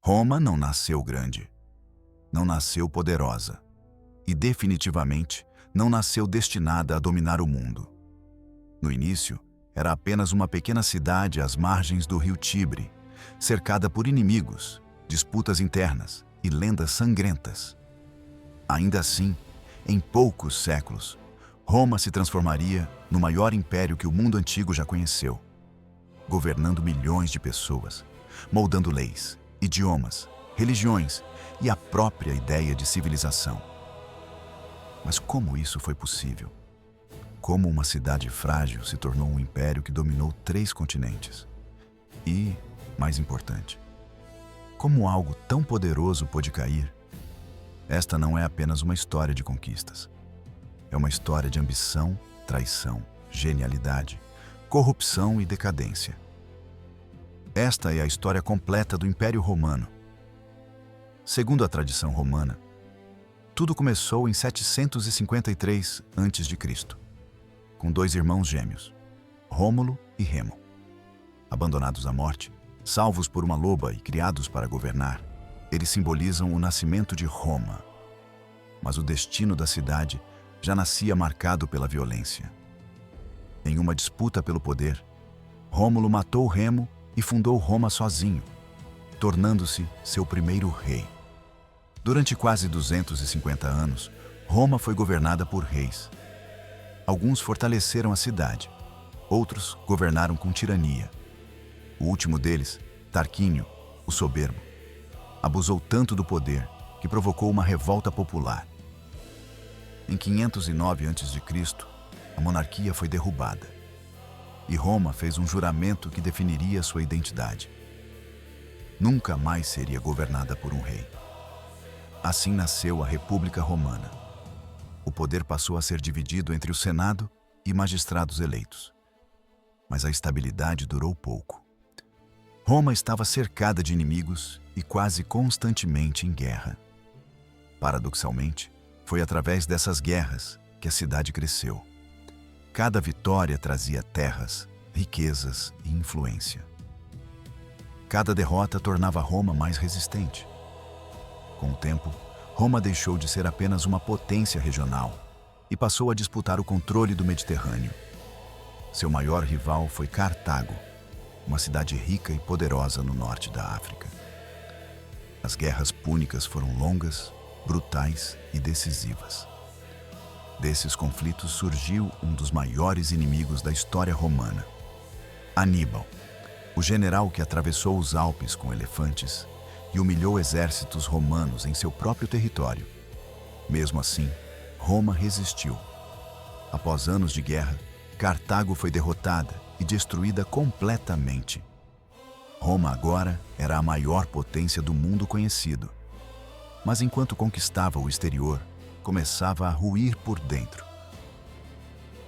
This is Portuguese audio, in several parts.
Roma não nasceu grande, não nasceu poderosa e definitivamente não nasceu destinada a dominar o mundo. No início, era apenas uma pequena cidade às margens do rio Tibre, cercada por inimigos, disputas internas e lendas sangrentas. Ainda assim, em poucos séculos, Roma se transformaria no maior império que o mundo antigo já conheceu, governando milhões de pessoas, moldando leis, idiomas, religiões e a própria ideia de civilização. Mas como isso foi possível? Como uma cidade frágil se tornou um império que dominou 3 continentes? E, mais importante, como algo tão poderoso pôde cair? Esta não é apenas uma história de conquistas. É uma história de ambição, traição, genialidade, corrupção e decadência. Esta é a história completa do Império Romano. Segundo a tradição romana, tudo começou em 753 a.C., com 2 irmãos gêmeos, Rômulo e Remo. Abandonados à morte, salvos por uma loba e criados para governar, eles simbolizam o nascimento de Roma. Mas o destino da cidade já nascia marcado pela violência. Em uma disputa pelo poder, Rômulo matou Remo e fundou Roma sozinho, tornando-se seu primeiro rei. Durante quase 250 anos, Roma foi governada por reis. Alguns fortaleceram a cidade, outros governaram com tirania. O último deles, Tarquínio, o soberbo, abusou tanto do poder que provocou uma revolta popular. Em 509 a.C., a monarquia foi derrubada e Roma fez um juramento que definiria sua identidade. Nunca mais seria governada por um rei. Assim nasceu a República Romana. O poder passou a ser dividido entre o Senado e magistrados eleitos. Mas a estabilidade durou pouco. Roma estava cercada de inimigos e quase constantemente em guerra. Paradoxalmente, foi através dessas guerras que a cidade cresceu. Cada vitória trazia terras, riquezas e influência. Cada derrota tornava Roma mais resistente. Com o tempo, Roma deixou de ser apenas uma potência regional e passou a disputar o controle do Mediterrâneo. Seu maior rival foi Cartago, uma cidade rica e poderosa no norte da África. As guerras púnicas foram longas, brutais e decisivas. Desses conflitos surgiu um dos maiores inimigos da história romana, Aníbal, o general que atravessou os Alpes com elefantes e humilhou exércitos romanos em seu próprio território. Mesmo assim, Roma resistiu. Após anos de guerra, Cartago foi derrotada e destruída completamente. Roma agora era a maior potência do mundo conhecido. Mas enquanto conquistava o exterior, começava a ruir por dentro.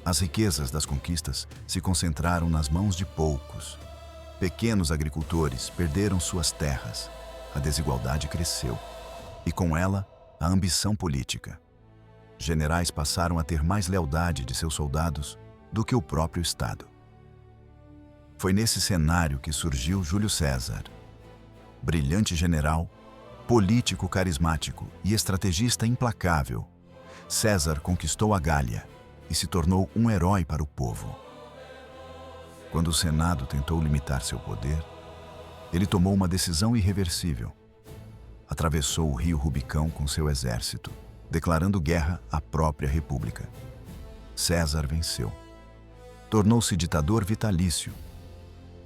As riquezas das conquistas se concentraram nas mãos de poucos. Pequenos agricultores perderam suas terras. A desigualdade cresceu, e com ela, a ambição política. Generais passaram a ter mais lealdade de seus soldados do que o próprio Estado. Foi nesse cenário que surgiu Júlio César. Brilhante general, político carismático e estrategista implacável, César conquistou a Gália e se tornou um herói para o povo. Quando o Senado tentou limitar seu poder, ele tomou uma decisão irreversível. Atravessou o rio Rubicão com seu exército, declarando guerra à própria república. César venceu. Tornou-se ditador vitalício,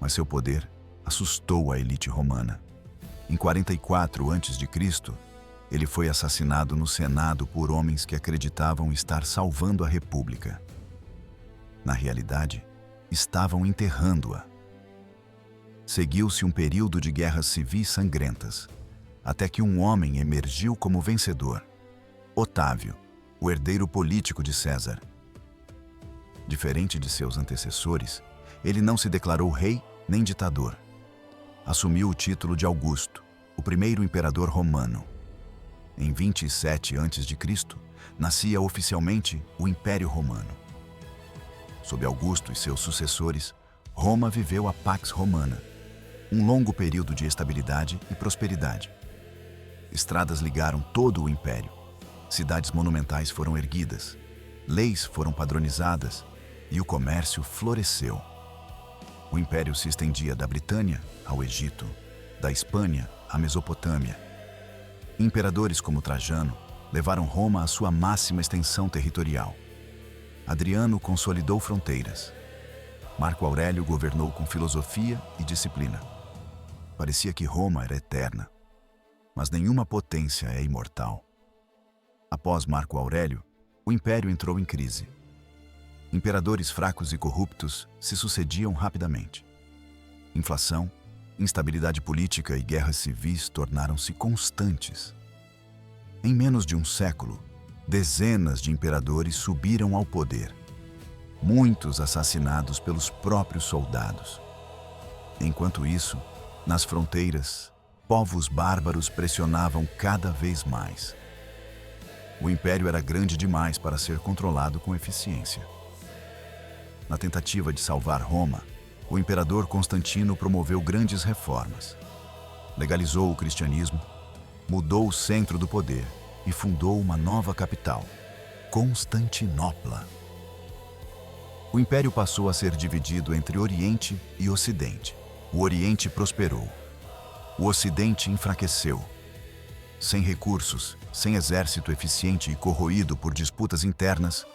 mas seu poder assustou a elite romana. Em 44 a.C., ele foi assassinado no Senado por homens que acreditavam estar salvando a república. Na realidade, estavam enterrando-a. Seguiu-se um período de guerras civis sangrentas, até que um homem emergiu como vencedor, Otávio, o herdeiro político de César. Diferente de seus antecessores, ele não se declarou rei nem ditador. Assumiu o título de Augusto, o primeiro imperador romano. Em 27 a.C., nascia oficialmente o Império Romano. Sob Augusto e seus sucessores, Roma viveu a Pax Romana, um longo período de estabilidade e prosperidade. Estradas ligaram todo o império. Cidades monumentais foram erguidas, leis foram padronizadas e o comércio floresceu. O império se estendia da Britânia ao Egito, da Espanha à Mesopotâmia. Imperadores como Trajano levaram Roma à sua máxima extensão territorial. Adriano consolidou fronteiras. Marco Aurélio governou com filosofia e disciplina. Parecia que Roma era eterna, mas nenhuma potência é imortal. Após Marco Aurélio, o império entrou em crise. Imperadores fracos e corruptos se sucediam rapidamente. Inflação, instabilidade política e guerras civis tornaram-se constantes. Em menos de um século, dezenas de imperadores subiram ao poder, muitos assassinados pelos próprios soldados. Enquanto isso, nas fronteiras, povos bárbaros pressionavam cada vez mais. O império era grande demais para ser controlado com eficiência. Na tentativa de salvar Roma, o imperador Constantino promoveu grandes reformas. Legalizou o cristianismo, mudou o centro do poder e fundou uma nova capital, Constantinopla. O império passou a ser dividido entre Oriente e Ocidente. O Oriente prosperou. O Ocidente enfraqueceu. Sem recursos, sem exército eficiente e corroído por disputas internas,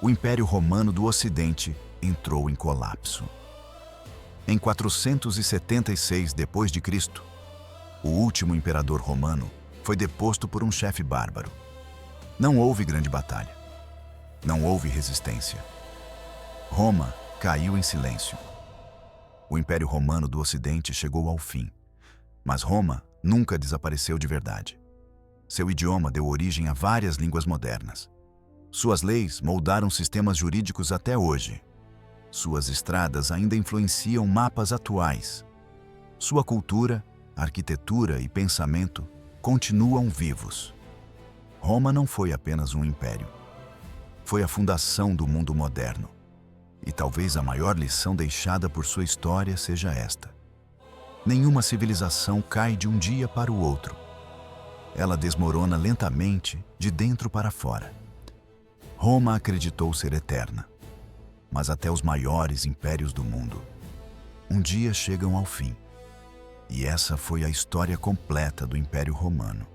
o Império Romano do Ocidente entrou em colapso. Em 476 d.C., o último imperador romano foi deposto por um chefe bárbaro. Não houve grande batalha. Não houve resistência. Roma caiu em silêncio. O Império Romano do Ocidente chegou ao fim, mas Roma nunca desapareceu de verdade. Seu idioma deu origem a várias línguas modernas. Suas leis moldaram sistemas jurídicos até hoje. Suas estradas ainda influenciam mapas atuais. Sua cultura, arquitetura e pensamento continuam vivos. Roma não foi apenas um império. Foi a fundação do mundo moderno. E talvez a maior lição deixada por sua história seja esta: nenhuma civilização cai de um dia para o outro. Ela desmorona lentamente, de dentro para fora. Roma acreditou ser eterna, mas até os maiores impérios do mundo um dia chegam ao fim. E essa foi a história completa do Império Romano.